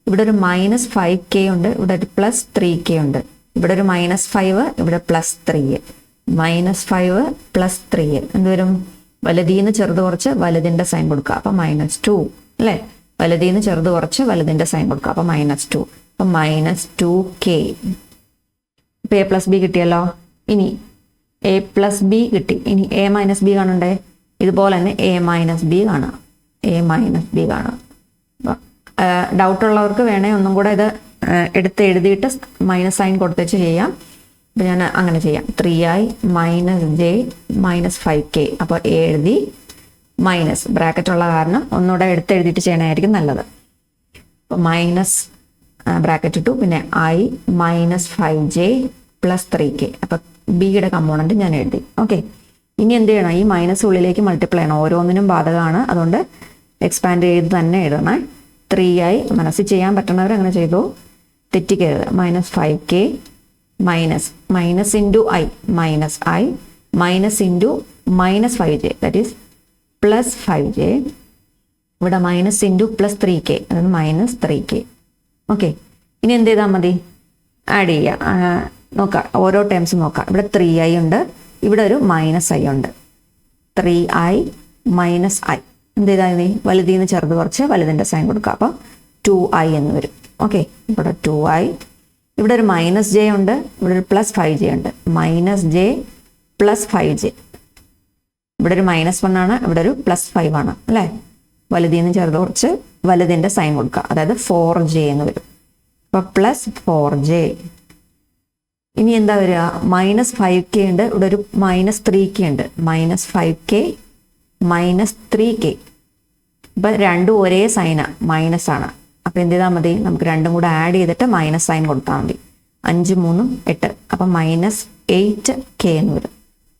ഇവിടെ ഒരു മൈനസ് 5k ഉണ്ട്, ഇവിടെ ഒരു പ്ലസ് 3k ഉണ്ട്. ഇവിടെ ഒരു -5, ഇവിടെ പ്ലസ് 3, -5 പ്ലസ് 3 എന്ത് വരും? വലുതീന്ന് ചെറുത് കുറച്ച് വലുതിൻ്റെ സൈൻ കൊടുക്കുക, അപ്പോൾ -2 അല്ലേ. വലുതീന്ന് ചെറുത് കുറച്ച് വലുതിൻ്റെ സൈൻ കൊടുക്കുക, അപ്പോൾ -2, അപ്പോൾ -2k. ഇപ്പോൾ എ പ്ലസ് ബി കിട്ടിയല്ലോ. ഇനി എ പ്ലസ് ബി കിട്ടി, ഇനി എ മൈനസ് ബി കാണണ്ടേ? ഇതുപോലെ തന്നെ എ മൈനസ് ബി കാണാം, എ മൈനസ് ബി കാണാം. ഡൗട്ടുള്ളവർക്ക് വേണേൽ ഒന്നും കൂടെ ഇത് എടുത്ത് എഴുതിയിട്ട് മൈനസ് സൈൻ കൊടുത്തേച്ച് ചെയ്യാം. അപ്പോൾ ഞാൻ അങ്ങനെ ചെയ്യാം. 3i minus J minus 5k. അപ്പോൾ എ എഴുതി, മൈനസ് ബ്രാക്കറ്റ് ഉള്ള കാരണം ഒന്നുകൂടെ എടുത്ത് എഴുതിയിട്ട് ചെയ്യണമായിരിക്കും നല്ലത്. അപ്പോൾ മൈനസ് ബ്രാക്കറ്റ് ഇട്ടു, പിന്നെ i minus 5j plus 3k. അപ്പോൾ ബിയുടെ കമ്പോണൻറ്റ് ഞാൻ എഴുതി. ഓക്കെ, ഇനി എന്ത് ചെയ്യണം? ഈ മൈനസ് ഉള്ളിലേക്ക് മൾട്ടിപ്ലൈ ചെയ്യണം. ഓരോന്നിനും ബാധകമാണ്, അതുകൊണ്ട് എക്സ്പാൻഡ് ചെയ്ത് തന്നെ എഴുതണേ. 3i മനസ്സിൽ ചെയ്യാൻ പറ്റുന്നവർ അങ്ങനെ ചെയ്തു, തെറ്റിക്കരുത്. -5k minus into I minus into -5j that is +5j. ഇവിടെ മൈനസ് ഇൻറ്റു +3k അതായത് -3k. ഓക്കെ, ഇനി എന്ത് ചെയ്താൽ മതി? ആഡ് ചെയ്യുക. നോക്കാം, ഓരോ ടേംസും നോക്കാം. ഇവിടെ 3i ഉണ്ട്, ഇവിടെ ഒരു -i ഉണ്ട്. 3i മൈനസ് ഐ എന്ത് ചെയ്താൽ മതി? വലുതിൽ നിന്ന് ചെറുത് കുറച്ച് വലുതിൻ്റെ സൈൻ കൊടുക്കുക. അപ്പോൾ 2i എന്ന് വരും. ഓക്കെ, ഇവിടെ 2i, ഇവിടെ ഒരു -j ഉണ്ട്, ഇവിടെ ഒരു +5j ഉണ്ട്. -j +5j, ഇവിടെ ഒരു -1 ആണ്, ഇവിടെ ഒരു +5 ആണ് അല്ലേ? വലുതിൽ നിന്ന് ചെറുത് കുറച്ച് വലുതിൻ്റെ സൈൻ കൊടുക്കുക, അതായത് 4j എന്ന് വരും. അപ്പോൾ +4j. ഇനി എന്താ വരിക? -5k ഉണ്ട്, ഇവിടെ ഒരു -3k ഉണ്ട്. -5k -3k. ഇപ്പം രണ്ടും ഒരേ സൈനാണ്, മൈനസ് ആണ്. അപ്പം എന്ത് ചെയ്താൽ മതി? നമുക്ക് രണ്ടും കൂടെ ആഡ് ചെയ്തിട്ട് മൈനസ് സൈൻ കൊടുത്താൽ മതി. 5 3 8, അപ്പം -8k എന്ന് വരും.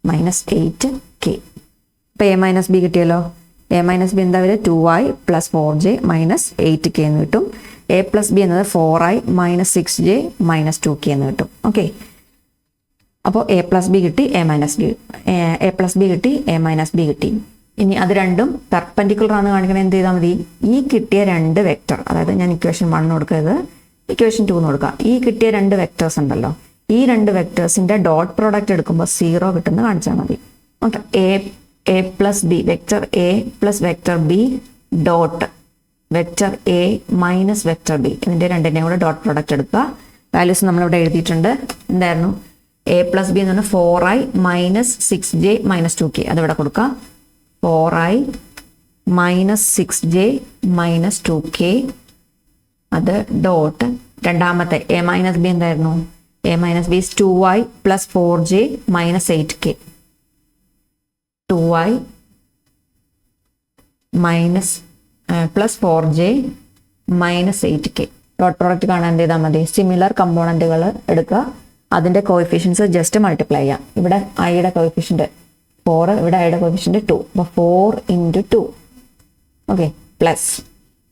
-8k. ഇപ്പം a - b കിട്ടിയല്ലോ. a - b എന്താ വരിക? 2i +4j -8k എന്ന് കിട്ടും. a + b എന്നത് 4i -6j -2k എന്ന് കിട്ടും. ഓക്കെ, അപ്പോൾ a + b കിട്ടി, a + b കിട്ടി, a - b കിട്ടി. ഇനി അത് രണ്ടും പെർപെൻഡിക്കുലർ ആണ് കാണിക്കണത്. എന്ത് ചെയ്താൽ മതി? ഈ കിട്ടിയ രണ്ട് വെക്റ്റർ, അതായത് ഞാൻ ഇക്വേഷൻ 1 കൊടുക്കരുത്, ഇക്വേഷൻ 2 കൊടുക്കാം. ഈ കിട്ടിയ രണ്ട് വെക്റ്റേഴ്സ് ഉണ്ടല്ലോ, ഈ രണ്ട് വെക്റ്റേഴ്സിന്റെ ഡോട്ട് പ്രോഡക്റ്റ് എടുക്കുമ്പോൾ 0 കിട്ടുന്ന കാണിച്ചാൽ മതി. Okay, a + b vector a + vector b dot vector a - vector b ഇതിന്റെ രണ്ടിൻ്റെയും കൂടെ ഡോട്ട് പ്രോഡക്റ്റ് എടുക്കുക. വാല്യൂസ് നമ്മളിവിടെ എഴുതിയിട്ടുണ്ട്. എന്തായിരുന്നു? a + b എന്ന് പറഞ്ഞാൽ 4i -6j -2k, അതിവിടെ കൊടുക്കുക. 4i -6j -2k, അത് ഡോട്ട്. രണ്ടാമത്തെ a - b എന്തായിരുന്നു? a - b is 2i +4j -8k. 2i +4j -8k. Dot product കാണാൻ എന്ത് ചെയ്താൽ മതി? സിമിലർ കമ്പോണൻറ്റുകൾ എടുക്കുക, അതിൻ്റെ കോഎഫിഷ്യൻസ് ജസ്റ്റ് മൾട്ടിപ്ലൈ ചെയ്യാം. ഇവിടെ ഐയുടെ കോഎഫിഷ്യൻറ്റ് 4, ഇവിടെ ഐയുടെ കോഎഫിഷ്യൻറ്റ് 2, അപ്പോൾ 4 × 2. ഓക്കെ, പ്ലസ്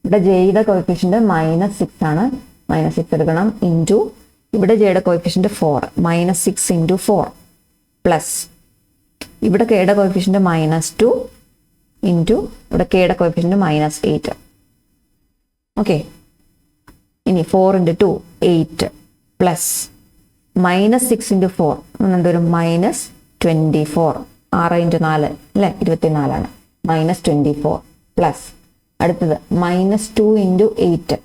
ഇവിടെ ജെയുടെ കോഎഫിഷ്യൻറ്റ് -6 ആണ്, -6 എടുക്കണം, ഇൻറ്റു ഇവിടെ ജെയുടെ കോഎഫിഷ്യൻറ്റ് 4, -6 × 4 പ്ലസ് ഇവിടെ കെയുടെ കോഎഫിഷ്യൻറ്റ് -2 ഇൻറ്റു ഇവിടെ കെയുടെ കോഎഫിഷ്യൻറ്റ് -8. ഓക്കെ, ഇനി 4 × 2 8 പ്ലസ് -6 × 4 എന്തോരും? -24. 6 × 4 അല്ലേ? 24 ആണ്. -24 പ്ലസ് അടുത്തത് -2 × 8.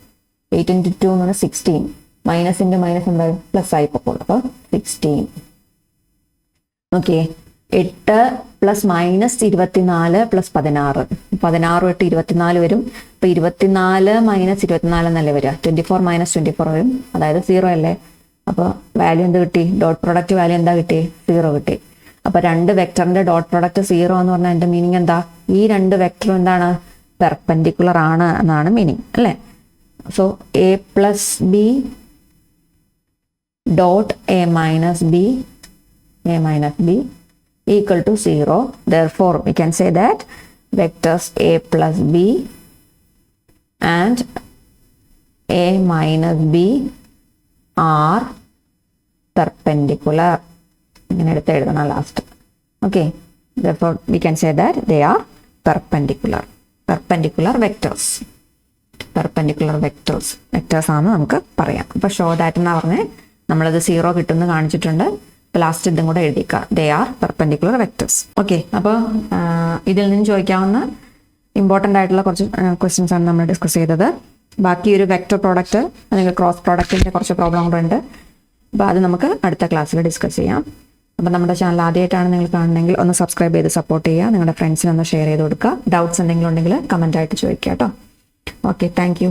8 × 2 എന്ന് പറഞ്ഞാൽ 16. മൈനസ് ഇൻറ്റു മൈനസ് എന്തായാലും പ്ലസ് ആയി പോകുള്ളൂ. അപ്പോൾ 16. Okay, 8 plus -24 plus 16. 16 8 24 വരും. അപ്പോൾ 24 - 24 എന്നല്ലേ വരിക? 24 - 24 വരും, അതായത് 0 അല്ലേ? അപ്പോൾ വാല്യൂ എന്ത് കിട്ടി? ഡോട്ട് പ്രോഡക്റ്റ് വാല്യൂ എന്താ കിട്ടി? 0 കിട്ടി. അപ്പോൾ രണ്ട് വെക്ടറിന്റെ ഡോട്ട് പ്രോഡക്റ്റ് 0 എന്ന് പറഞ്ഞാൽ എൻ്റെ മീനിങ് എന്താ? ഈ രണ്ട് വെക്ടറും എന്താണ്? പെർപെൻഡിക്കുലർ ആണ് എന്നാണ് മീനിങ് അല്ലേ? So a + b dot a - b equal to 0. Therefore, we can say that vectors a + b and a - b are perpendicular. ഇങ്ങനെ എടുത്ത് എഴുതണം last. Okay, therefore we can say that they are perpendicular vectors. Vectors ആണെന്ന് നമുക്ക് പറയാം. അപ്പോൾ ഷോ ദാറ്റ് എന്നാ പറഞ്ഞേ, നമ്മളത് 0 കിട്ടുമെന്ന് കാണിച്ചിട്ടുണ്ട്. ലാസ്റ്റ് ഇതും കൂടെ എഴുതിക്കുക, they are perpendicular vectors. Okay, അപ്പോൾ ഇതിൽ നിന്ന് ചോദിക്കാവുന്ന ഇമ്പോർട്ടൻ്റ് ആയിട്ടുള്ള കുറച്ച് ക്വസ്റ്റ്യൻസ് ആണ് നമ്മൾ ഡിസ്കസ് ചെയ്തത്. ബാക്കി ഒരു വെക്ടർ പ്രോഡക്റ്റ് അല്ലെങ്കിൽ ക്രോസ് പ്രോഡക്റ്റിൻ്റെ കുറച്ച് പ്രോബ്ലം കൂടെ ഉണ്ട്. അപ്പോൾ അത് നമുക്ക് അടുത്ത ക്ലാസ്സിൽ ഡിസ്കസ് ചെയ്യാം. അപ്പോൾ നമ്മുടെ ചാനൽ ആദ്യമായിട്ടാണ് നിങ്ങൾ കാണുന്നതെങ്കിൽ ഒന്ന് സബ്സ്ക്രൈബ് ചെയ്ത് സപ്പോർട്ട് ചെയ്യുക. നിങ്ങളുടെ ഫ്രണ്ട്സിനൊന്ന് ഷെയർ ചെയ്ത് കൊടുക്കുക. ഡൗട്ട്സ് എന്തെങ്കിലും ഉണ്ടെങ്കിൽ കമൻ്റ് ആയിട്ട് ചോദിക്കുക കേട്ടോ. Okay, thank you.